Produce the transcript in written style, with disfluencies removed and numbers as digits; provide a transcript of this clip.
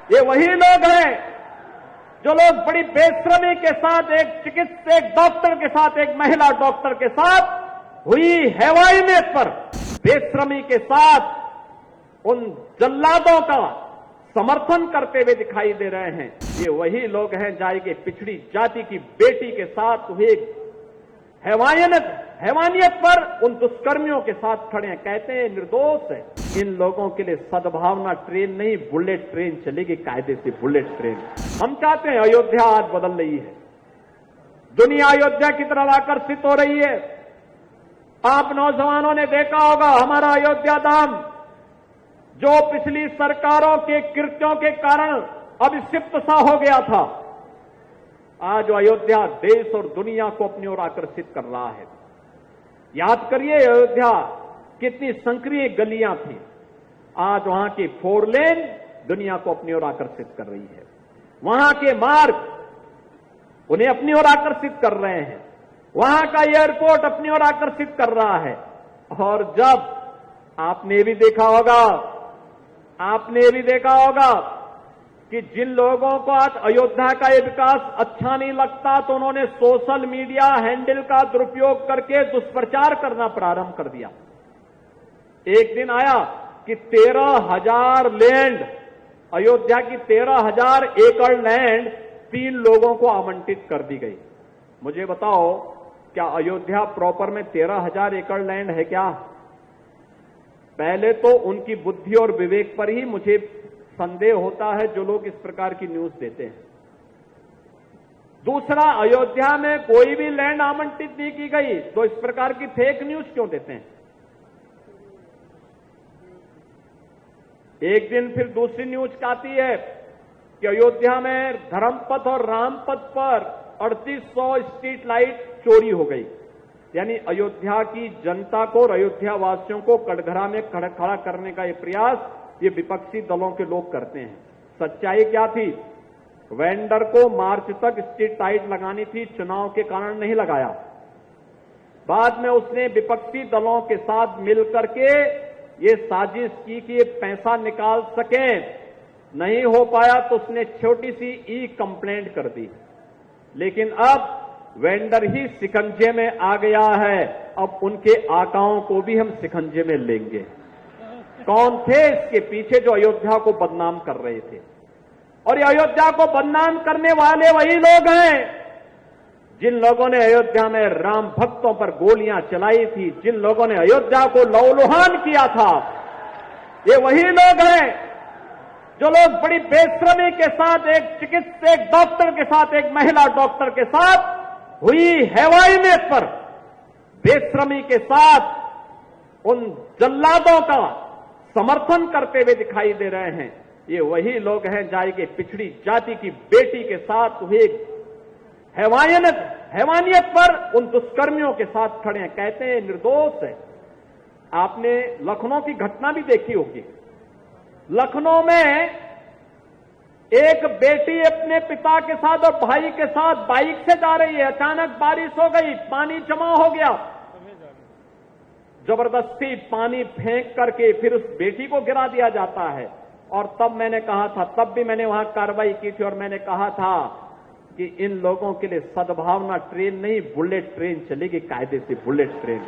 ये वही लोग हैं जो लोग बड़ी बेशर्मी के साथ एक डॉक्टर के साथ, एक महिला डॉक्टर के साथ हुई हैवानियत पर बेशर्मी के साथ उन जल्लादों का समर्थन करते हुए दिखाई दे रहे हैं। ये वही लोग हैं जाए के पिछड़ी जाति की बेटी के साथ हुए हैवानियत पर उन दुष्कर्मियों के साथ खड़े हैं, कहते हैं निर्दोष है। इन लोगों के लिए सद्भावना ट्रेन नहीं, बुलेट ट्रेन चलेगी, कायदे से बुलेट ट्रेन। हम चाहते हैं अयोध्या आज बदल रही है, दुनिया अयोध्या की तरफ आकर्षित हो रही है। आप नौजवानों ने देखा होगा हमारा अयोध्या धाम जो पिछली सरकारों के कृत्यों के कारण अभिक्षिप्त सा हो गया था, आज अयोध्या देश और दुनिया को अपनी ओर आकर्षित कर रहा है। याद करिए अयोध्या कितनी संक्रिय गलियां थी, आज वहां की 4 लेन दुनिया को अपनी ओर आकर्षित कर रही है। वहां के मार्ग उन्हें अपनी ओर आकर्षित कर रहे हैं, वहां का एयरपोर्ट अपनी ओर आकर्षित कर रहा है। और जब आपने भी देखा होगा कि जिन लोगों को आज अयोध्या का ये विकास अच्छा नहीं लगता तो उन्होंने सोशल मीडिया हैंडल का दुरुपयोग करके दुष्प्रचार करना प्रारंभ कर दिया। एक दिन आया कि 13,000 लैंड, अयोध्या की 13,000 एकड़ लैंड 3 लोगों को आवंटित कर दी गई। मुझे बताओ क्या अयोध्या प्रॉपर में 13,000 एकड़ लैंड है क्या? पहले तो उनकी बुद्धि और विवेक पर ही मुझे संदेह होता है जो लोग इस प्रकार की न्यूज देते हैं। दूसरा, अयोध्या में कोई भी लैंड आवंटित नहीं की गई तो इस प्रकार की फेक न्यूज क्यों देते हैं? एक दिन फिर दूसरी न्यूज आती है कि अयोध्या में धर्मपथ और रामपथ पर 3800 स्ट्रीट लाइट चोरी हो गई। यानी अयोध्या की जनता को और अयोध्या वासियों को कटघरा में खड़ा करने का ये प्रयास ये विपक्षी दलों के लोग करते हैं। सच्चाई क्या थी? वेंडर को मार्च तक स्ट्रीट लाइट लगानी थी, चुनाव के कारण नहीं लगाया। बाद में उसने विपक्षी दलों के साथ मिलकर के ये साजिश की कि ये पैसा निकाल सके, नहीं हो पाया तो उसने छोटी सी ई कंप्लेंट कर दी। लेकिन अब वेंडर ही शिकंजे में आ गया है, अब उनके आकाओं को भी हम शिकंजे में लेंगे। कौन थे इसके पीछे जो अयोध्या को बदनाम कर रहे थे? और ये अयोध्या को बदनाम करने वाले वही लोग हैं जिन लोगों ने अयोध्या में राम भक्तों पर गोलियां चलाई थी, जिन लोगों ने अयोध्या को लहूलुहान किया था। ये वही लोग हैं जो लोग बड़ी बेशर्मी के साथ एक डॉक्टर के साथ, एक महिला डॉक्टर के साथ हुई हैवानियत पर बेशर्मी के साथ उन जल्लादों का समर्थन करते हुए दिखाई दे रहे हैं। ये वही लोग हैं जाए के पिछड़ी जाति की बेटी के साथ हुए हैवानियत पर उन दुष्कर्मियों के साथ खड़े हैं, कहते हैं निर्दोष है। आपने लखनऊ की घटना भी देखी होगी। लखनऊ में एक बेटी अपने पिता के साथ और भाई के साथ बाइक से जा रही है, अचानक बारिश हो गई, पानी जमा हो गया। जबरदस्ती पानी फेंक करके फिर उस बेटी को गिरा दिया जाता है। और तब मैंने कहा था, तब भी मैंने वहां कार्रवाई की थी और मैंने कहा था कि इन लोगों के लिए सद्भावना ट्रेन नहीं, बुलेट ट्रेन चलेगी, कायदे से बुलेट ट्रेन।